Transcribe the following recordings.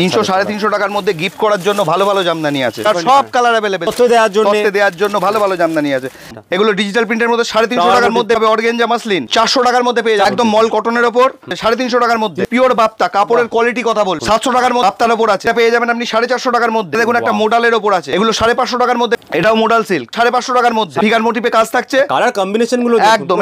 300 350 টাকার মধ্যে গিফট করার জন্য ভালো ভালো জামদানি আছে, আর সব কালার अवेलेबल, দেওয়ার জন্য ভালো ভালো জামদানি আছে। এগুলো ডিজিটাল প্রিন্টের মধ্যে 350 টাকার মধ্যে হবে। অর্গানজা মাসলিন 400 টাকার মধ্যে পেয়ে যাবেন, একদম মল কটনের উপর 350 টাকার মধ্যে। পিওর বাপ্তা কাপড়ের কোয়ালিটি কথা বল, 700 টাকার মধ্যে বাপ্তার উপর আছে, পেয়ে যাবেন আপনি 450 টাকার মধ্যে। দেখুন একটা মোডালের উপর আছে, এগুলো 550 টাকার মধ্যে। এটাও মোডাল সিল্ক 550 টাকার মধ্যে, ফিগার মোটিভে কাজ থাকছে, কালার কম্বিনেশন গুলো একদম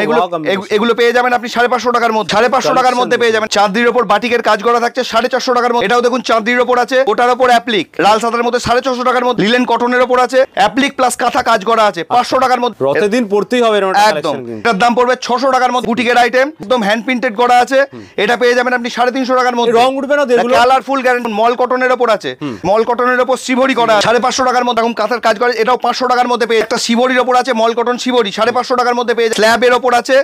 এগুলো পেয়ে যাবেন আপনি 550 টাকার মধ্যে। 550 টাকার মধ্যে পেয়ে যাবেন। চাঁদির উপর বাটিকের কাজ করা থাকছে 450 টাকার মধ্যে। এটাও দেখুন চাঁদির উপর আছে, ওটার উপর অ্যাপ্লিক লাল সাদার মধ্যে 650 টাকার মধ্যে। লিলেন কটনের উপর আছে, অ্যাপ্লিক প্লাস কাঁথা কাজ করা আছে 500 টাকার মধ্যে। প্রতিদিন পড়তেই হবে একদম। এটার দাম পড়বে 600 টাকার মধ্যে। বুটিকের আইটেম একদম হ্যান্ড প্রিন্টেড করা আছে, এটা পেয়ে যাবেন আপনি 350 টাকার মধ্যে। রং উঠবে না, এগুলো কালারফুল গ্যারান্টি। মল কটনের উপর আছে, মল কটনের উপর শিবরি করা 550 টাকার মধ্যে। এখন কাঁথার কাজ করে, এটাও 500 টাকার মধ্যে পেয়ে। একটা শিবরির উপর আছে, মল কটন শিবরি 550 টাকার মধ্যে পেয়ে। স্ল্যাবের উপর আছে,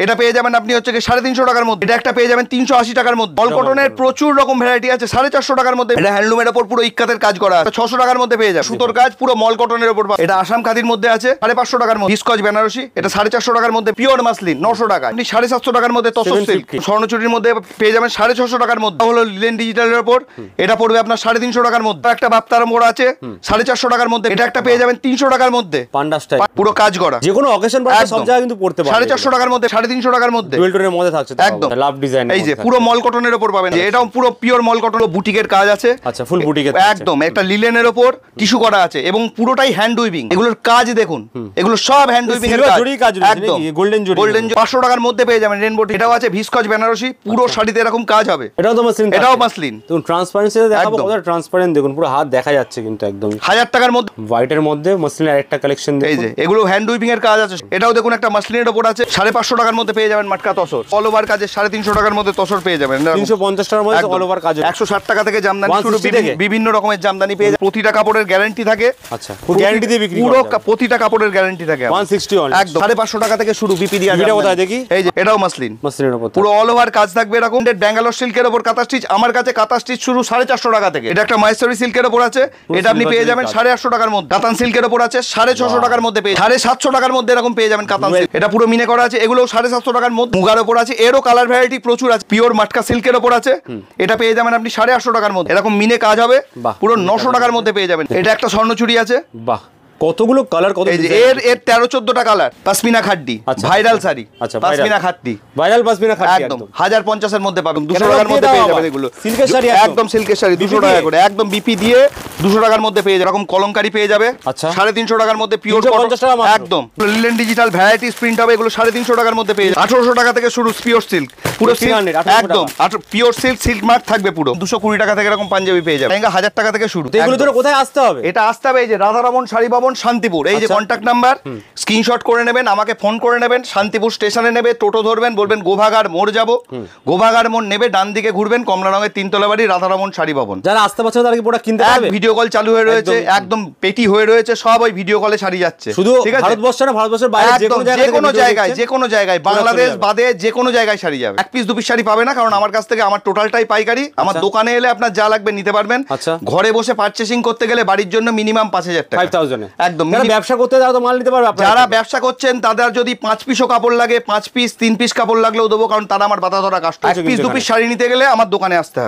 এটা পেয়ে যাবেন আপনি হচ্ছে 350 টাকার মধ্যে। এটা একটা পেয়ে যাবেন 380 টাকার মধ্যে। মল কটনের প্রচুর রকম ভ্যারাইটি আছে 450 টাকার মধ্যে। এটা হ্যান্ডলুমের উপর পুরো ইক্কাতের কাজ করা আছে 600 টাকার মধ্যে পেয়ে যাবেন। সুতোর কাজ পুরো মল কটনের উপর। এটা আসাম খাদির মধ্যে আছে 550 টাকার মধ্যে। বিস্কচ বেনারসি এটা 450 টাকার মধ্যে। পিওর মাসলিন 900 টাকা। আপনি 750 টাকার মধ্যে তসর সিল্ক স্বর্ণচুরির মধ্যে পেয়ে যাবেন 650 টাকার মধ্যে। হলো লিলেন ডিজিটালের উপর, এটা পড়বে আপনার 350 টাকার মধ্যে। একটা বাপ্তার মোড় আছে 450 টাকার মধ্যে। এটা একটা পেয়ে যাবেন 300 টাকার মধ্যে, পান্ডা স্টাইল পুরো কাজ করা। যে কোনো অকেশন বা সব জায়গায় কিন্তু পড়তে পারবেন। 450 টাকার মধ্যে 350 টাকার মধ্যে ডুয়েল টোনের মধ্যে থাকছে একদম লাভ ডিজাইন। এই যে পুরো মল কটনের উপর পাবেন, যে এটাও পুরো পিওর মল কটন। বুটিকের কাজ আছে, আচ্ছা ফুল বুটিকের একদম। একটা লিলেনের উপর টিস্যু করা আছে এবং পুরোটাই হ্যান্ড উইভিং। এগুলোর কাজ দেখুন, এগুলো সব হ্যান্ড উইভিং এর কাজ, একদম গোল্ডেন জরি। 500 টাকার মধ্যে পেয়ে যাবেন রেইনবো। এটাও আছে ভিসকচ বেনারসি, পুরো শাড়িতে এরকম কাজ হবে। এটাও তো মাসলিন, এটাও মাসলিন। দেখুন ট্রান্সপারেন্সি দেখাবো, কতটা ট্রান্সপারেন্ট দেখুন, পুরো হাত দেখা যাচ্ছে কিন্তু একদম। 1000 টাকার মধ্যে হোয়াইটের মধ্যে মাসলিনের আরেকটা কালেকশন দেখুন। এই যে এগুলো হ্যান্ড উইভিং এর কাজ আছে। এটাও দেখুন একটা মাসলিনের উপর আছে 550 টাকার মধ্যে পেয়ে যাবেন মাটকা তসর। অল ওভার কাজে 350 টাকার মধ্যে তসর পেয়ে যাবেন। 350 টাকার মধ্যে অল ওভার কাজ। 160 টাকা থেকে জামদানি শুরু, বিভিন্ন রকমের জামদানি পেয়ে যাবেন। প্রতিটা কাপড়ের গ্যারান্টি থাকে। আচ্ছা পুরো গ্যারান্টি দিয়ে বিক্রি পুরো প্রতিটা কাপড়ের গ্যারান্টি থাকে। 160 অল একদম 550 টাকা থেকে শুরু বিপি দিয়া। এটা কোথায় দেখি? এই যে এটাও মাসলিন, মাসলিনের উপর পুরো অল ওভার কাজ থাকবে এরকম। ব্যাঙ্গালোর সিল্কের উপর কাঁথা স্টিচ, আমার কাছে কাঁথা স্টিচ শুরু 450 টাকা থেকে। এটা একটা মাইসরি সিল্কের উপর আছে, এটা আপনি পেয়ে যাবেন 850 টাকার মধ্যে। কাতান সিল্কের উপর আছে 650 টাকার মধ্যে পেয়ে 750 টাকার মধ্যে এরকম পেয়ে যাবেন কাতান সিল্ক। এটা পুরো মিনে করা আছে, এগুলো 750 টাকার মধ্যে। মুগার উপর আছে, এরও কালার ভ্যারাইটি প্রচুর আছে। পিওর মাটকা সিল্কের উপর আছে, এটা পেয়ে যাবেন আপনি 850 টাকার মধ্যে। এরকম মিনে কাজ হবে, পুরো 900 টাকার মধ্যে পেয়ে যাবেন। এটা একটা স্বর্ণচুরি আছে, বাহ কতগুলো কালার, কত এর 13-14টা colour. Pashmina খাড্ডি viral sari, pashmina খাড্ডি viral, pashmina খাড্ডি একদম 1050 এর মধ্যে পাবেন। 200 টাকার মধ্যে পেয়ে যাবেন এগুলো। সিল্কের শাড়ি একদম সিল্কের শাড়ি 200 টাকা করে, একদম বিপি দিয়ে 200 টাকার মধ্যে পেয়ে যাবে। এরকম কলমকারি পেয়ে যাবে 350 টাকার মধ্যে। পিওর একদম লিলেন ডিজিটাল ভ্যারাইটিস প্রিন্ট হবে, এগুলো 350 টাকার মধ্যে পেয়ে যাবে। 1800 টাকা থেকে শুরু পিওর সিল্ক, পুরো একদম পিওর সিল্ক, সিল্ক মার্ক থাকবে পুরো। 220 টাকা থেকে এরকম পাঞ্জাবি পেয়ে যাবে। লেহেঙ্গা 1000 টাকা থেকে শুরু। এগুলো তো কোথায় আসতে হবে? এটা আসতে হবে এই যে রাধারমন শাড়ি ভবন শান্তিপুর। এই যে কন্ট্যাক্ট নাম্বার স্ক্রিনশট করে নেবেন, আমাকে ফোন করে নেবেন। শান্তিপুর স্টেশনে নেবে, টোটো ধরবেন, বলবেন গোভাগার মোড় যাব। গোভাগার মোড় নেবে, ডান দিকে ঘুরবেন, কমলা রঙের 3তলা বাড়ি, রাধারমন শাড়ি ভবন। যারা আসতে পারছে তারা কি প্রোডাক্ট কিনতে পারবে? ভিডিও কল চালু হয়ে রয়েছে, একদম পেটি হয়ে রয়েছে, সব ওই ভিডিও কলে শাড়ি যাচ্ছে। শুধু ভারতবর্ষ না, ভারতবর্ষের বাইরে যে কোনো জায়গায় বাংলাদেশ বাদে যে কোনো জায়গায় শাড়ি যাবে। 1 পিস 2 পিস শাড়ি পাবে না, কারণ আমার কাছ থেকে আমার টোটালটাই পাইকারি। আমার দোকানে এলে আপনার যা লাগবে নিতে পারবেন। ঘরে বসে পারচেসিং করতে গেলে বাড়ির জন্য মিনিমাম 5000 টাকা, 5000 একদম। ব্যবসা করতে যারা তো মাল নিতে পারবে। যারা ব্যবসা করছেন তাদের যদি 5 পিসও কাপড় লাগে, 5 পিস 3 পিস কাপড় লাগলেও দেবো, কারণ তারা আমার বাধা ধরা কাস্টমার। 1 পিস 2 পিস শাড়ি নিতে গেলে আমার দোকানে আসতে হবে।